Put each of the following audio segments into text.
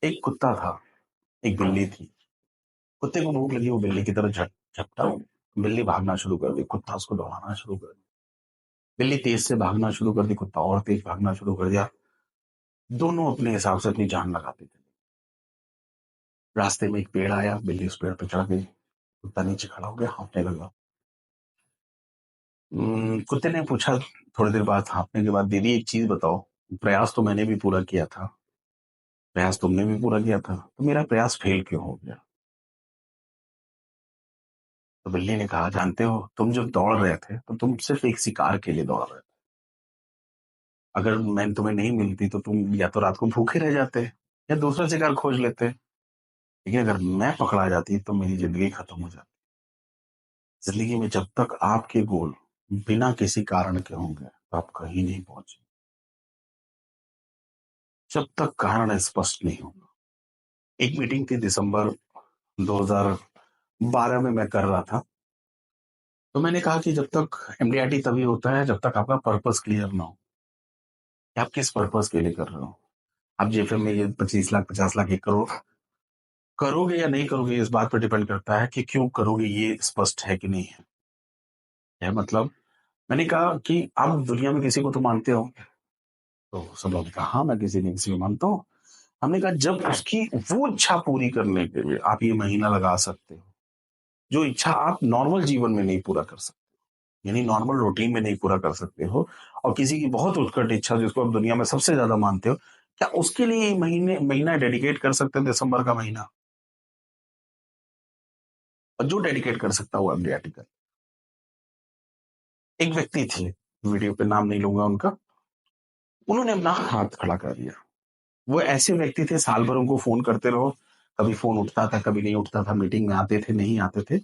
एक कुत्ता था, एक बिल्ली थी। कुत्ते को भूख लगी, वो बिल्ली की तरफ झपटा। बिल्ली भागना शुरू कर दी, कुत्ता उसको दौड़ाना शुरू कर दिया। बिल्ली तेज से भागना शुरू कर दी, कुत्ता और तेज भागना शुरू कर दिया। दोनों अपने हिसाब से अपनी जान लगाते थे। रास्ते में एक पेड़ आया, बिल्ली उस पेड़ पर चढ़ गई। कुत्ता नीचे खड़ा हो गया, हाँफने लगा। कुत्ते ने पूछा थोड़ी देर बाद, हाँफने के बाद, दीदी एक चीज बताओ, प्रयास तो मैंने भी पूरा किया था, प्रयास तुमने भी पूरा किया था, तो मेरा प्रयास फेल क्यों हो गया? तो बिल्ली ने कहा, जानते हो, तुम जब दौड़ रहे थे तो तुम सिर्फ एक शिकार के लिए दौड़ रहे थे। अगर मैं तुम्हें नहीं मिलती तो तुम या तो रात को भूखे रह जाते या दूसरा शिकार खोज लेते। लेकिन अगर मैं पकड़ा जाती तो मेरी जिंदगी खत्म हो जाती। जिंदगी में जब तक आपके गोल बिना किसी कारण के होंगे तो आप कहीं नहीं पहुंचे। जब तक कारण स्पष्ट नहीं होगा। एक मीटिंग थी, दिसंबर 2012 में मैं कर रहा था। तो मैंने कहा कि जब तक एमडीआरटी तभी होता है जब तक आपका पर्पस क्लियर ना हो कि आप किस पर्पस के लिए कर रहे हो। आप जेफएम में ये 25 लाख 50 लाख 1 करोड़ करोगे या नहीं करोगे, इस बात पर डिपेंड करता है कि क्यों करोगे, ये स्पष्ट है कि नहीं है। है मतलब, मैंने कहा कि आप दुनिया में किसी को तो मानते हो। तो सब लोगों ने कहा, हाँ मैं किसी न किसी को मानता हूँ। हमने कहा, जब उसकी वो इच्छा पूरी करने के लिए आप ये महीना लगा सकते हो, जो इच्छा आप नॉर्मल जीवन में नहीं पूरा कर सकते, यानी नॉर्मल रूटीन में नहीं पूरा कर सकते हो, और किसी की बहुत उत्कट इच्छा जिसको आप दुनिया में सबसे ज्यादा मानते हो, क्या उसके लिए ये महीना डेडिकेट कर सकते हैं, दिसंबर का महीना? और जो डेडिकेट कर सकता हुआ एमडीआरटी कर। एक व्यक्ति थे, वीडियो पे नाम नहीं लूंगा उनका, उन्होंने अपना हाथ खड़ा कर दिया। वो ऐसे व्यक्ति थे, साल भर उनको फोन करते रहो, कभी फोन उठता था कभी नहीं उठता था, मीटिंग में आते थे नहीं आते थे।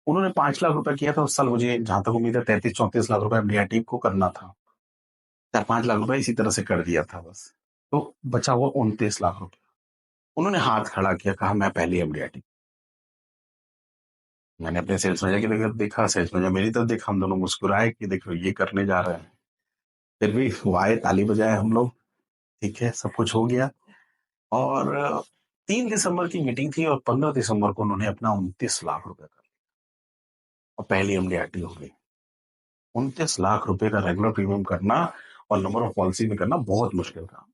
उन्होंने 5 लाख रुपए किया था उस साल, मुझे जहां तक उम्मीद है 33-34 लाख रुपए एमडीआरटी को करना था। 4-5 लाख रुपए इसी तरह से कर दिया था बस। तो बचा हुआ 29 लाख रुपए। उन्होंने हाथ खड़ा किया, कहा मैं पहले एमडीआरटी। मैंने अपने सेल्स मैनेजर की तरफ देखा, सेल्स मैनेजर मेरी तरफ देखा, हम दोनों मुस्कुराए कि देखो ये करने जा रहे हैं। फिर भी वो आए, ताली बजाए हम लोग, ठीक है, सब कुछ हो गया। और 3 दिसंबर की मीटिंग थी और 15 दिसंबर को उन्होंने अपना 29 लाख रुपए कर, और पहली एमडीआरटी हो गई। 29 लाख रुपए का रेगुलर प्रीमियम करना और नंबर ऑफ पॉलिसी में करना बहुत मुश्किल था।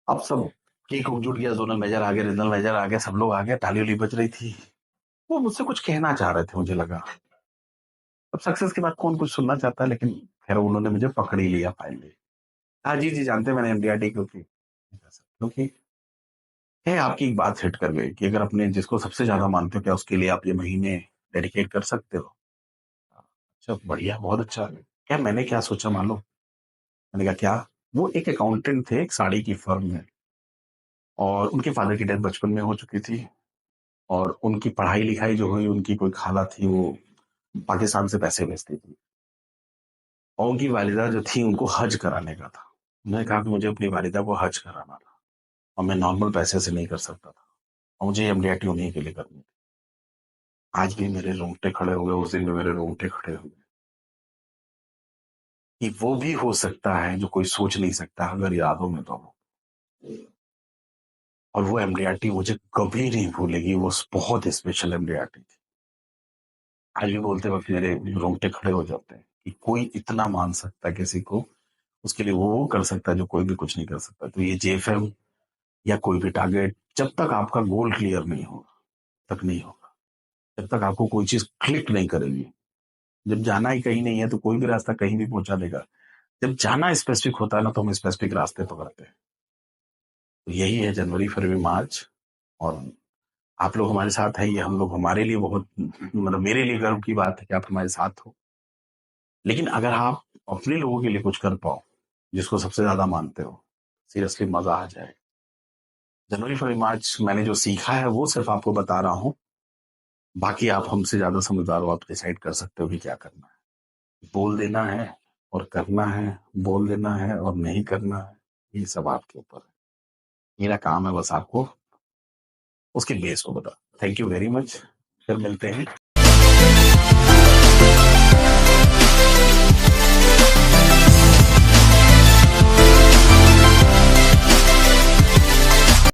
अब सब केक जुट गया, जोनल मैनेजर आ गए, रीजनल मैनेजर आ गए, सब लोग आ गए, ताली उली बज रही थी। वो मुझसे कुछ कहना चाह रहे थे, मुझे लगा। अब सक्सेस के बाद कौन कुछ सुनना चाहता है, लेकिन खैर उन्होंने मुझे पकड़ ही लिया फाइनली। हाँ जी जी, जानते हैं मैंने एमडीआरटी क्यों की, क्योंकि है आपकी एक बात हिट कर गई कि अगर अपने जिसको सबसे ज्यादा मानते हो, क्या उसके लिए आप ये महीने डेडिकेट कर सकते हो? अच्छा बढ़िया, बहुत अच्छा। क्या मैंने क्या सोचा मालूम? मैंने कहा क्या? वो एक अकाउंटेंट थे, एक साड़ी की फर्म में, और उनके फादर की डेथ बचपन में हो चुकी थी। और उनकी पढ़ाई लिखाई जो हुई, उनकी कोई खाला थी, वो पाकिस्तान से पैसे भेजती थी। और उनकी वालिदा जो थी, उनको हज कराने का था। मैंने कहा कि मुझे अपनी वालिदा को हज कराना था, और मैं नॉर्मल पैसे से नहीं कर सकता था, और मुझे एमडीआरटी उन्हीं के लिए करनी थी। आज भी मेरे रोंगटे खड़े हुए, उस दिन भी मेरे रोंगटे खड़े हुए, कि वो भी हो सकता है जो कोई सोच नहीं सकता अगर इरादों में तो हो। और वो एमडीआरटी मुझे कभी नहीं भूलेगी, वो बहुत स्पेशल एमडीआरटी थी। आज भी बोलते वक्त मेरे रोंगटे खड़े हो जाते हैं कि कोई इतना मान सकता है किसी को, उसके लिए वो कर सकता है जो कोई भी कुछ नहीं कर सकता। तो ये जेएफएम या कोई भी टारगेट, जब तक आपका गोल क्लियर नहीं होगा तक नहीं होगा। जब तक आपको कोई चीज क्लिक नहीं करेगी, जब जाना ही कहीं नहीं है तो कोई भी रास्ता कहीं भी पहुंचा देगा। जब जाना स्पेसिफिक होता है ना, तो हम स्पेसिफिक रास्ते पकड़ते हैं। तो यही है जनवरी फरवरी मार्च। और आप लोग हमारे साथ हैं, ये हम लोग, हमारे लिए बहुत, मतलब मेरे लिए गर्व की बात है कि आप हमारे साथ हो। लेकिन अगर आप अपने लोगों के लिए कुछ कर पाओ, जिसको सबसे ज्यादा मानते हो, सीरियसली मजा आ जाए। जनवरी फरवरी मार्च मैंने जो सीखा है वो सिर्फ आपको बता रहा हूँ। बाकी आप हमसे ज्यादा समझदार हो, आप डिसाइड कर सकते हो कि क्या करना है। बोल देना है और करना है, बोल देना है और नहीं करना है, ये सब आपके ऊपर है। मेरा काम है बस आपको उसके बेस को बता। Thank you very much. फिर मिलते हैं।